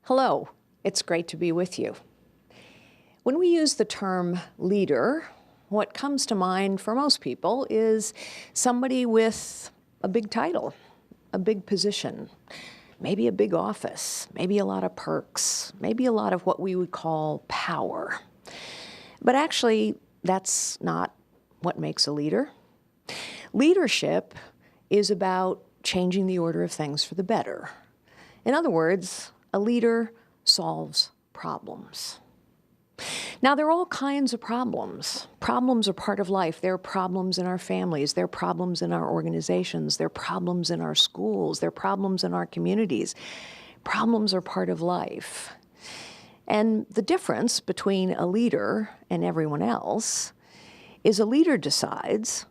Hello, it's great to be with you. When we use the term leader, what comes to mind for most people is somebody with a big title, a big position, maybe a big office, maybe a lot of perks, maybe a lot of what we would call power. But actually, that's not what makes a leader. Leadership is about changing the order of things for the better. In other words, a leader solves problems. Now, there are all kinds of problems. Problems are part of life. There are problems in our families. There are problems in our organizations. There are problems in our schools. There are problems in our communities. Problems are part of life. And the difference between a leader and everyone else is a leader decides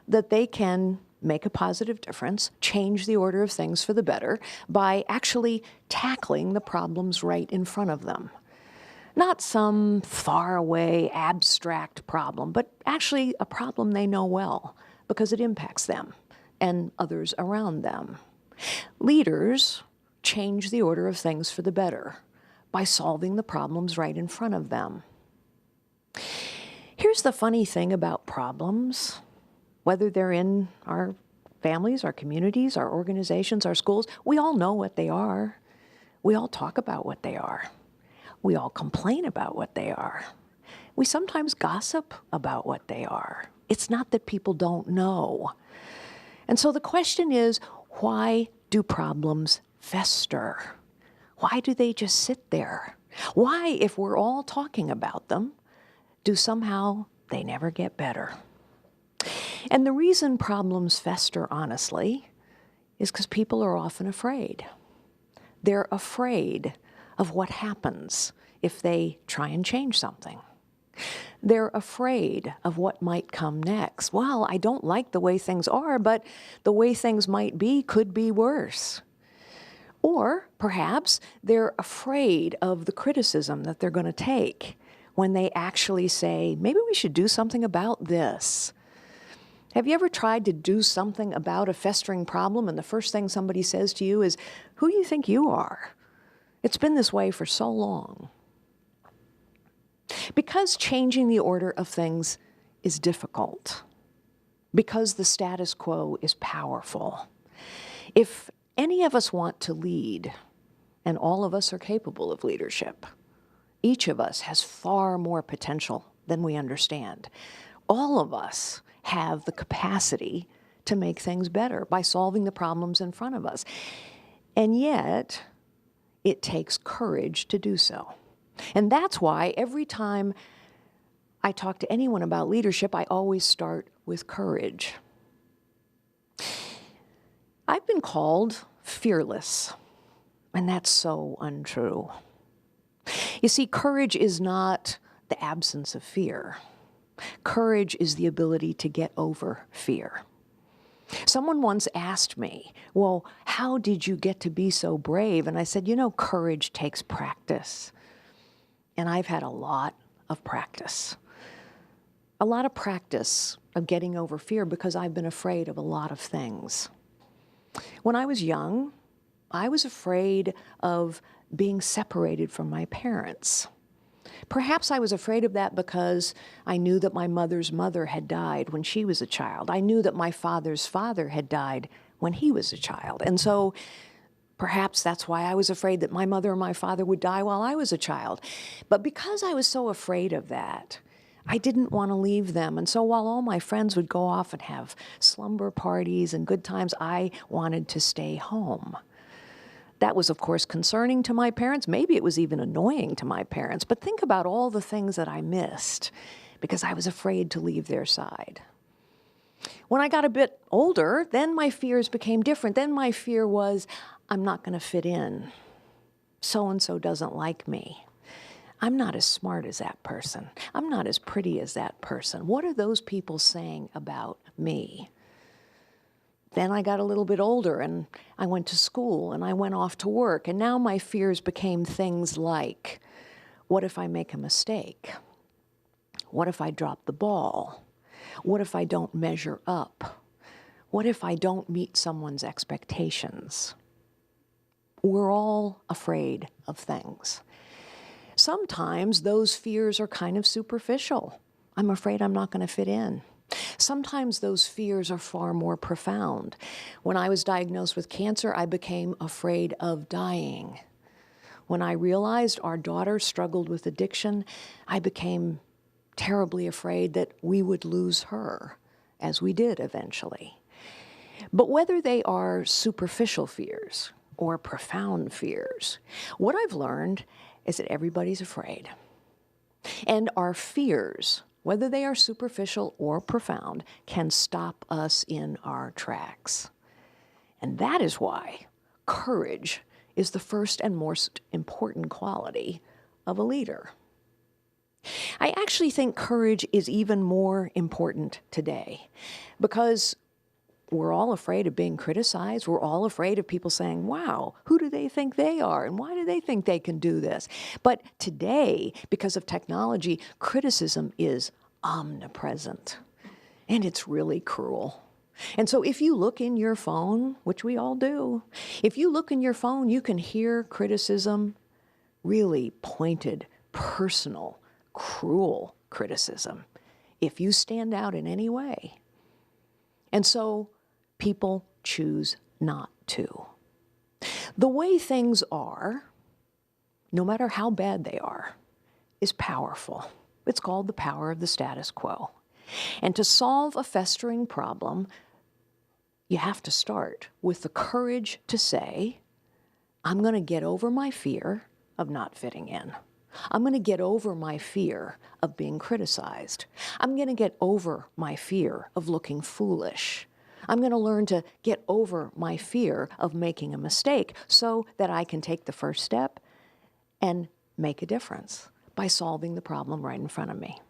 that they can make a positive difference, change the order of things for the better by actually tackling the problems right in front of them. Not some faraway, abstract problem, but actually a problem they know well because it impacts them and others around them. Leaders change the order of things for the better by solving the problems right in front of them. Here's the funny thing about problems. Whether they're in our families, our communities, our organizations, our schools, we all know what they are. We all talk about what they are. We all complain about what they are. We sometimes gossip about what they are. It's not that people don't know. And so the question is, why do problems fester? Why do they just sit there? Why, if we're all talking about them, do somehow they never get better? And the reason problems fester, honestly, is because people are often afraid. They're afraid of what happens if they try and change something. They're afraid of what might come next. Well, I don't like the way things are, but the way things might be could be worse. Or perhaps they're afraid of the criticism that they're going to take when they actually say, maybe we should do something about this. Have you ever tried to do something about a festering problem and the first thing somebody says to you is, who do you think you are? It's been this way for so long. Because changing the order of things is difficult, because the status quo is powerful, if any of us want to lead, and all of us are capable of leadership, each of us has far more potential than we understand. All of us have the capacity to make things better by solving the problems in front of us. And yet, it takes courage to do so. And that's why every time I talk to anyone about leadership, I always start with courage. I've been called fearless, and that's so untrue. You see, courage is not the absence of fear. Courage is the ability to get over fear. Someone once asked me, well, how did you get to be so brave? And I said, courage takes practice. And I've had a lot of practice. A lot of practice of getting over fear because I've been afraid of a lot of things. When I was young, I was afraid of being separated from my parents. Perhaps I was afraid of that because I knew that my mother's mother had died when she was a child. I knew that my father's father had died when he was a child. And so perhaps that's why I was afraid that my mother or my father would die while I was a child. But because I was so afraid of that, I didn't want to leave them. And so while all my friends would go off and have slumber parties and good times, I wanted to stay home. That was, of course, concerning to my parents. Maybe it was even annoying to my parents. But think about all the things that I missed because I was afraid to leave their side. When I got a bit older, then my fears became different. Then my fear was, I'm not going to fit in. So-and-so doesn't like me. I'm not as smart as that person. I'm not as pretty as that person. What are those people saying about me? Then I got a little bit older and I went to school and I went off to work. And now my fears became things like, what if I make a mistake? What if I drop the ball? What if I don't measure up? What if I don't meet someone's expectations? We're all afraid of things. Sometimes those fears are kind of superficial. I'm afraid I'm not going to fit in. Sometimes those fears are far more profound. When I was diagnosed with cancer, I became afraid of dying. When I realized our daughter struggled with addiction, I became terribly afraid that we would lose her, as we did eventually. But whether they are superficial fears or profound fears, what I've learned is that everybody's afraid. And our fears, whether they are superficial or profound, can stop us in our tracks. And that is why courage is the first and most important quality of a leader. I actually think courage is even more important today because we're all afraid of being criticized. We're all afraid of people saying, wow, who do they think they are? And why do they think they can do this? But today, because of technology, criticism is omnipresent. And it's really cruel. And so if you look in your phone, which we all do, if you look in your phone, you can hear criticism, really pointed, personal, cruel criticism, if you stand out in any way. And so people choose not to. The way things are, no matter how bad they are, is powerful. It's called the power of the status quo. And to solve a festering problem, you have to start with the courage to say, I'm going to get over my fear of not fitting in. I'm going to get over my fear of being criticized. I'm going to get over my fear of looking foolish. I'm going to learn to get over my fear of making a mistake so that I can take the first step and make a difference by solving the problem right in front of me.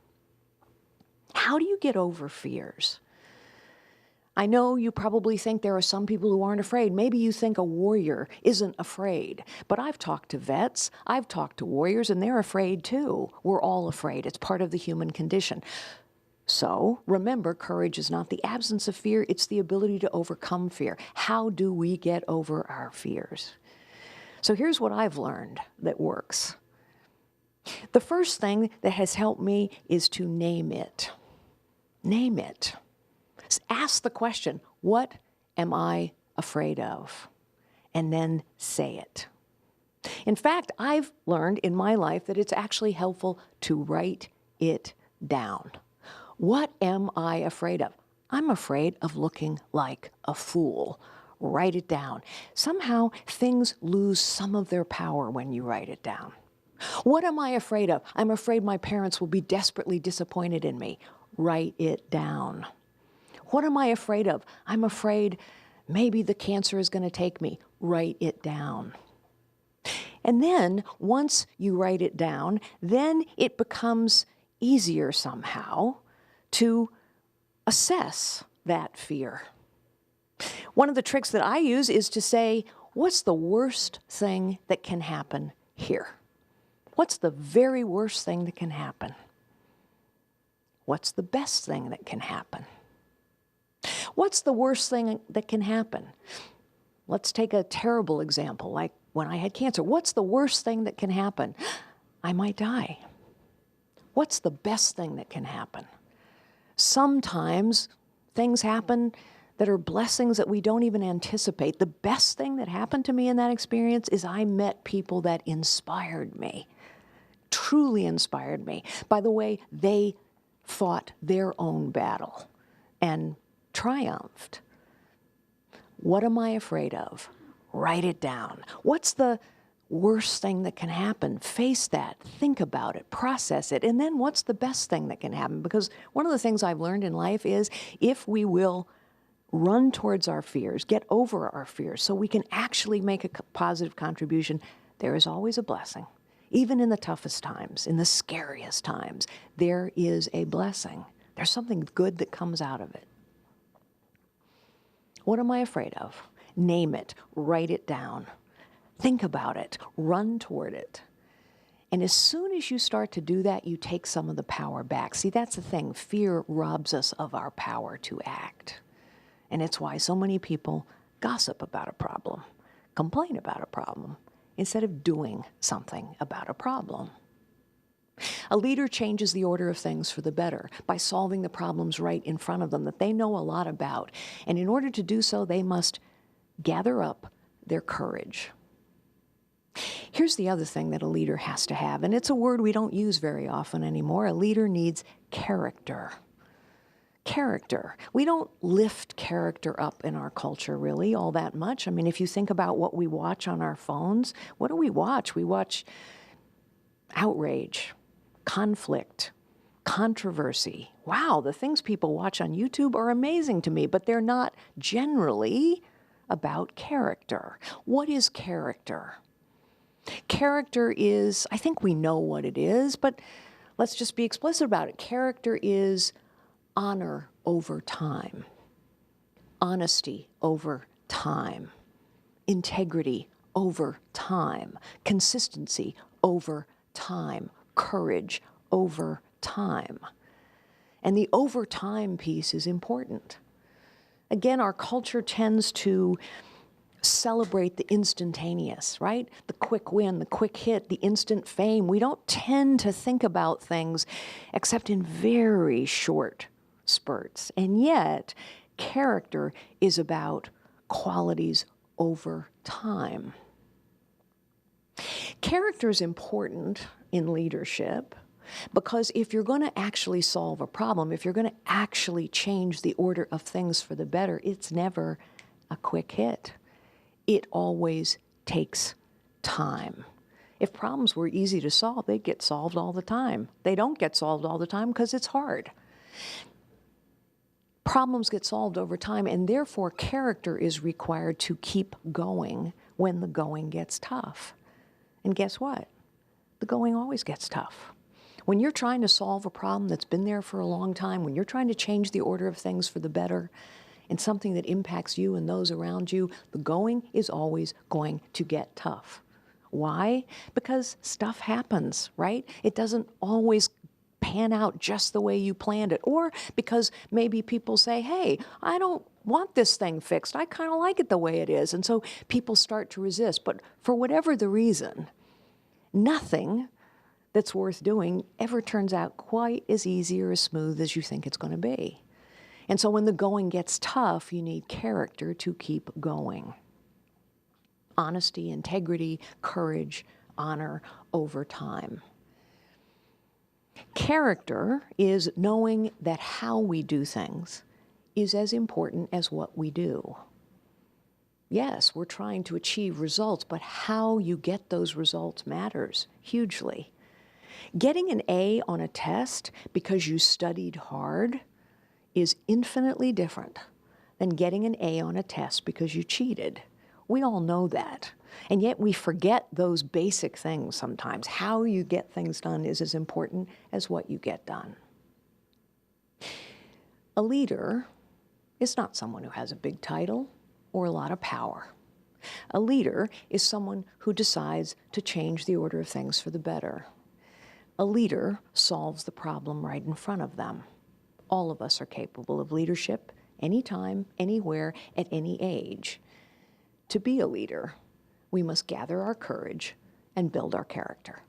How do you get over fears? I know you probably think there are some people who aren't afraid. Maybe you think a warrior isn't afraid. But I've talked to vets, I've talked to warriors, and they're afraid too. We're all afraid. It's part of the human condition. So remember, courage is not the absence of fear, it's the ability to overcome fear. How do we get over our fears? So here's what I've learned that works. The first thing that has helped me is to name it. Name it. Ask the question, what am I afraid of? And then say it. In fact, I've learned in my life that it's actually helpful to write it down. What am I afraid of? I'm afraid of looking like a fool. Write it down. Somehow things lose some of their power when you write it down. What am I afraid of? I'm afraid my parents will be desperately disappointed in me. Write it down. What am I afraid of? I'm afraid maybe the cancer is going to take me. Write it down. And then once you write it down, then it becomes easier somehow to assess that fear. One of the tricks that I use is to say, what's the worst thing that can happen here? What's the very worst thing that can happen? What's the best thing that can happen? What's the worst thing that can happen? Let's take a terrible example, like when I had cancer. What's the worst thing that can happen? I might die. What's the best thing that can happen? Sometimes things happen that are blessings that we don't even anticipate. The best thing that happened to me in that experience is I met people that inspired me, truly inspired me, by the way they fought their own battle and triumphed. What am I afraid of? Write it down. What's the worst thing that can happen? Face that, think about it, process it, and then what's the best thing that can happen? Because one of the things I've learned in life is if we will run towards our fears, get over our fears, so we can actually make a positive contribution, there is always a blessing. Even in the toughest times, in the scariest times, there is a blessing. There's something good that comes out of it. What am I afraid of? Name it, write it down. Think about it, run toward it. And as soon as you start to do that, you take some of the power back. See, that's the thing. Fear robs us of our power to act. And it's why so many people gossip about a problem, complain about a problem instead of doing something about a problem. A leader changes the order of things for the better by solving the problems right in front of them that they know a lot about. And in order to do so, they must gather up their courage. Here's the other thing that a leader has to have, and it's a word we don't use very often anymore. A leader needs character. Character. We don't lift character up in our culture really all that much. I mean, if you think about what we watch on our phones, what do we watch? We watch outrage, conflict, controversy. Wow, the things people watch on YouTube are amazing to me, but they're not generally about character. What is character? Character is, I think we know what it is, but let's just be explicit about it. Character is honor over time, honesty over time, integrity over time, consistency over time, courage over time. And the over time piece is important. Again, our culture tends to celebrate the instantaneous, right? The quick win, the quick hit, the instant fame. We don't tend to think about things except in very short spurts. And yet, character is about qualities over time. Character is important in leadership because if you're going to actually solve a problem, if you're going to actually change the order of things for the better, it's never a quick hit. It always takes time. If problems were easy to solve, they'd get solved all the time. They don't get solved all the time because it's hard. Problems get solved over time, and therefore character is required to keep going when the going gets tough. And guess what? The going always gets tough. When you're trying to solve a problem that's been there for a long time, when you're trying to change the order of things for the better, and something that impacts you and those around you, the going is always going to get tough. Why? Because stuff happens, right? It doesn't always pan out just the way you planned it. Or because maybe people say, hey, I don't want this thing fixed. I kind of like it the way it is. And so people start to resist. But for whatever the reason, nothing that's worth doing ever turns out quite as easy or as smooth as you think it's going to be. And so when the going gets tough, you need character to keep going. Honesty, integrity, courage, honor over time. Character is knowing that how we do things is as important as what we do. Yes, we're trying to achieve results, but how you get those results matters hugely. Getting an A on a test because you studied hard is infinitely different than getting an A on a test because you cheated. We all know that. And yet we forget those basic things sometimes. How you get things done is as important as what you get done. A leader is not someone who has a big title or a lot of power. A leader is someone who decides to change the order of things for the better. A leader solves the problem right in front of them. All of us are capable of leadership, anytime, anywhere, at any age. To be a leader, we must gather our courage and build our character.